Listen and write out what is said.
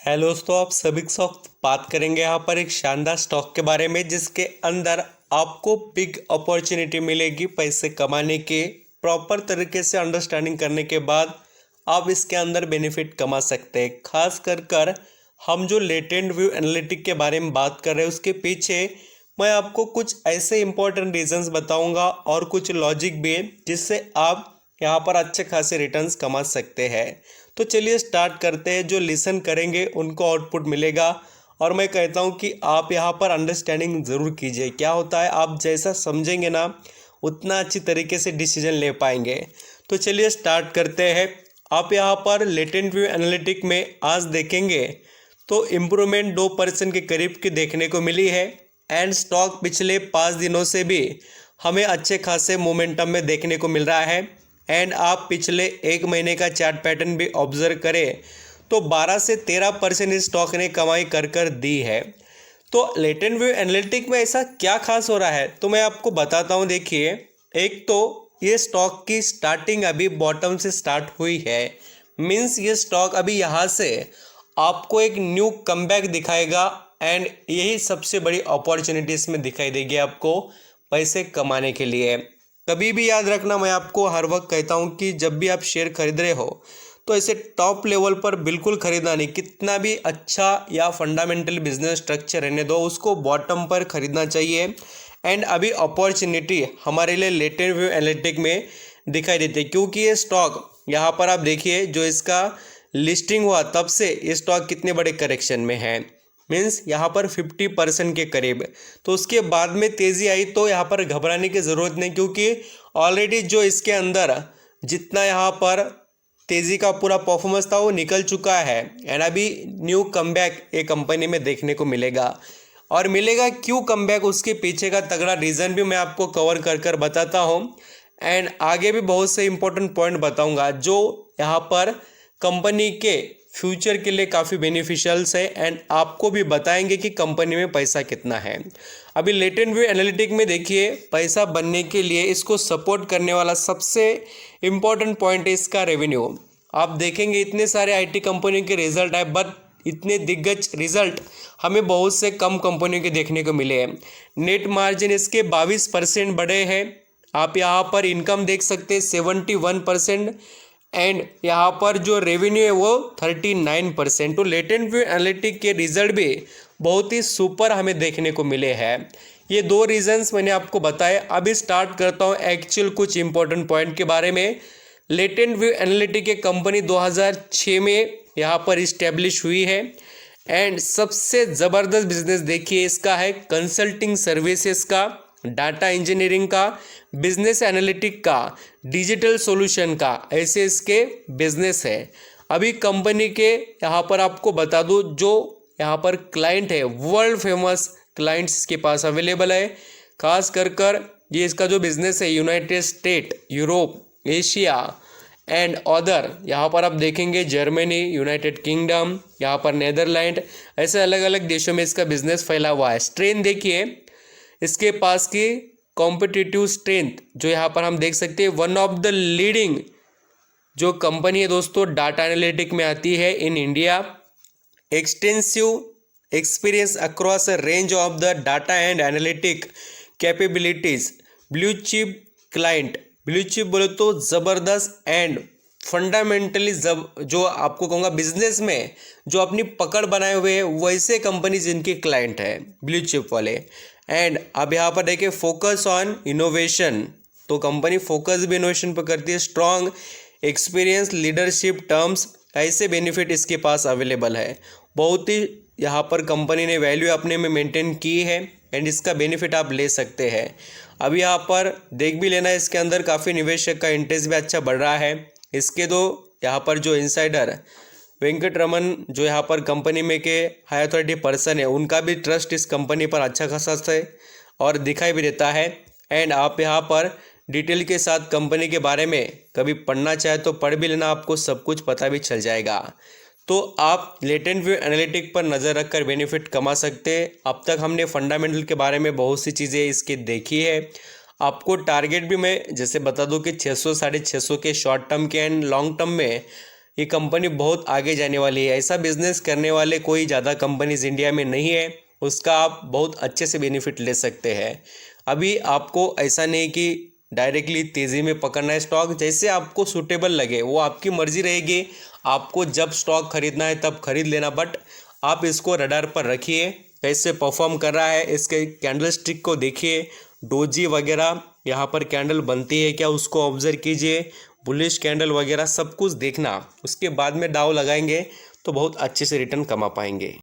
Hello दोस्तों, आप सभी के साथ बात करेंगे यहाँ पर एक शानदार स्टॉक के बारे में जिसके अंदर आपको बिग अपॉर्चुनिटी मिलेगी पैसे कमाने के। प्रॉपर तरीके से अंडरस्टैंडिंग करने के बाद आप इसके अंदर बेनिफिट कमा सकते हैं। खास कर हम जो लेटेंट व्यू एनालिटिक के बारे में बात कर रहे हैं उसके पीछे मैं आपको कुछ ऐसे इंपॉर्टेंट रीजंस बताऊंगा और कुछ लॉजिक भी है जिससे आप यहाँ पर अच्छे खासे रिटर्न्स कमा सकते हैं। तो चलिए स्टार्ट करते हैं। जो लिसन करेंगे उनको आउटपुट मिलेगा और मैं कहता हूँ कि आप यहाँ पर अंडरस्टैंडिंग ज़रूर कीजिए। क्या होता है, आप जैसा समझेंगे ना उतना अच्छी तरीके से डिसीजन ले पाएंगे। तो चलिए स्टार्ट करते हैं। आप यहाँ पर लेटेंट व्यू एनालिटिक में आज देखेंगे तो इम्प्रूवमेंट 2% के करीब की देखने को मिली है एंड स्टॉक पिछले 5 दिनों से भी हमें अच्छे खासे मोमेंटम में देखने को मिल रहा है। एंड आप पिछले 1 महीने का चार्ट पैटर्न भी ऑब्जर्व करें तो 12 से 13% इस स्टॉक ने कमाई कर दी है। तो लेटेंट व्यू एनालिटिक में ऐसा क्या खास हो रहा है तो मैं आपको बताता हूं। देखिए, एक तो ये स्टॉक की स्टार्टिंग अभी बॉटम से स्टार्ट हुई है। मीन्स ये स्टॉक अभी यहाँ से आपको एक न्यू कमबैक दिखाएगा एंड यही सबसे बड़ी अपॉर्चुनिटी इसमें दिखाई देगी आपको पैसे कमाने के लिए। कभी भी याद रखना, मैं आपको हर वक्त कहता हूँ कि जब भी आप शेयर खरीद रहे हो तो ऐसे टॉप लेवल पर बिल्कुल खरीदना नहीं। कितना भी अच्छा या फंडामेंटल बिजनेस स्ट्रक्चर रहने दो, उसको बॉटम पर खरीदना चाहिए। एंड अभी अपॉर्चुनिटी हमारे लिए लेटेंट व्यू एनालिटिक में दिखाई देती है क्योंकि ये स्टॉक यहाँ पर आप देखिए जो इसका लिस्टिंग हुआ तब से ये स्टॉक कितने बड़े करेक्शन में है। मीन्स यहाँ पर 50% के करीब। तो उसके बाद में तेज़ी आई तो यहाँ पर घबराने की ज़रूरत नहीं क्योंकि ऑलरेडी जो इसके अंदर जितना यहाँ पर तेज़ी का पूरा परफॉर्मेंस था वो निकल चुका है एंड अभी न्यू कमबैक एक कंपनी में देखने को मिलेगा। और मिलेगा क्यों कमबैक, उसके पीछे का तगड़ा रीज़न भी मैं आपको कवर कर बताता हूँ। एंड आगे भी बहुत से इंपॉर्टेंट पॉइंट बताऊँगा जो यहाँ पर कंपनी के फ्यूचर के लिए काफ़ी बेनिफिशियल्स है एंड आपको भी बताएंगे कि कंपनी में पैसा कितना है। अभी लेटेंट व्यू एनालिटिक में देखिए, पैसा बनने के लिए इसको सपोर्ट करने वाला सबसे इम्पॉर्टेंट पॉइंट है इसका रेवेन्यू। आप देखेंगे इतने सारे आईटी कंपनियों के रिजल्ट है बट इतने दिग्गज रिजल्ट हमें बहुत से कम कंपनियों के देखने को मिले हैं। नेट मार्जिन इसके 22% बढ़े हैं। आप यहाँ पर इनकम देख सकते हैं 71% एंड यहाँ पर जो रेवेन्यू है वो 39%। तो लेटेंट व्यू एनालिटिक के रिजल्ट भी बहुत ही सुपर हमें देखने को मिले हैं। ये 2 रीजंस मैंने आपको बताए। अभी स्टार्ट करता हूँ एक्चुअल कुछ इंपॉर्टेंट पॉइंट के बारे में। लेटेंट व्यू एनालिटिक के कंपनी 2006 में यहाँ पर इस्टेब्लिश हुई है एंड सबसे ज़बरदस्त बिजनेस देखिए इसका है कंसल्टिंग सर्विसेज का, डाटा इंजीनियरिंग का, बिजनेस एनालिटिक का, डिजिटल सॉल्यूशन का, ऐसे इसके बिजनेस है। अभी कंपनी के यहाँ पर आपको बता दूँ जो यहाँ पर क्लाइंट है वर्ल्ड फेमस क्लाइंट्स इसके पास अवेलेबल है। खास कर ये इसका जो बिजनेस है United state, Europe, Asia and other, यहाँ पर आप देखेंगे जर्मनी, यूनाइटेड किंगडम, यहाँ पर नेदरलैंड, ऐसे अलग अलग देशों में इसका बिजनेस फैला हुआ है। स्ट्रेंथ देखिए इसके पास की कॉम्पिटिटिव स्ट्रेंथ जो यहाँ पर हम देख सकते हैं, वन ऑफ द लीडिंग जो कंपनी है दोस्तों डाटा एनालिटिक में आती है in India. Extensive experience across a range of the data and analytic capabilities, blue chip client. Blue chip बोले तो ज़बरदस्त एंड फंडामेंटली जो आपको कहूँगा बिजनेस में जो अपनी पकड़ बनाए हुए हैं वैसे कंपनी जिनके क्लाइंट है ब्लू चिप वाले। एंड अब यहाँ पर देखिए फोकस ऑन इनोवेशन, तो कंपनी फोकस भी इनोवेशन पर करती है। स्ट्रॉन्ग एक्सपीरियंस लीडरशिप टर्म्स, ऐसे बेनिफिट इसके पास अवेलेबल है। बहुत ही यहाँ पर कंपनी ने वैल्यू अपने में मेंटेन की है एंड इसका बेनिफिट आप ले सकते हैं। अब यहाँ पर देख भी लेना इसके अंदर काफ़ी निवेशक का इंटरेस्ट भी अच्छा बढ़ रहा है। इसके दो यहाँ पर जो इनसाइडर वेंकट रमन जो यहाँ पर कंपनी में के हाई अथॉरिटी पर्सन है उनका भी ट्रस्ट इस कंपनी पर अच्छा खासा है और दिखाई भी देता है। एंड आप यहाँ पर डिटेल के साथ कंपनी के बारे में कभी पढ़ना चाहे तो पढ़ भी लेना, आपको सब कुछ पता भी चल जाएगा। तो आप लेटेंट व्यू एनालिटिक पर नज़र रखकर बेनिफिट कमा सकते हैं। अब तक हमने फंडामेंटल के बारे में बहुत सी चीज़ें इसकी देखी है। आपको टारगेट भी मैं जैसे बता दूं कि 600 650 के शॉर्ट टर्म के एंड लॉन्ग टर्म में ये कंपनी बहुत आगे जाने वाली है। ऐसा बिजनेस करने वाले कोई ज़्यादा कंपनीज इंडिया में नहीं है, उसका आप बहुत अच्छे से बेनिफिट ले सकते हैं। अभी आपको ऐसा नहीं कि डायरेक्टली तेज़ी में पकड़ना है स्टॉक, जैसे आपको सूटेबल लगे वो आपकी मर्जी रहेगी। आपको जब स्टॉक खरीदना है तब खरीद लेना, बट आप इसको रडार पर रखिए कैसे परफॉर्म कर रहा है। इसके कैंडल स्टिक को देखिए, डोजी वगैरह यहाँ पर कैंडल बनती है क्या, उसको ऑब्जर्व कीजिए। बुलिश कैंडल वगैरह सब कुछ देखना, उसके बाद में दाव लगाएंगे तो बहुत अच्छे से रिटर्न कमा पाएंगे।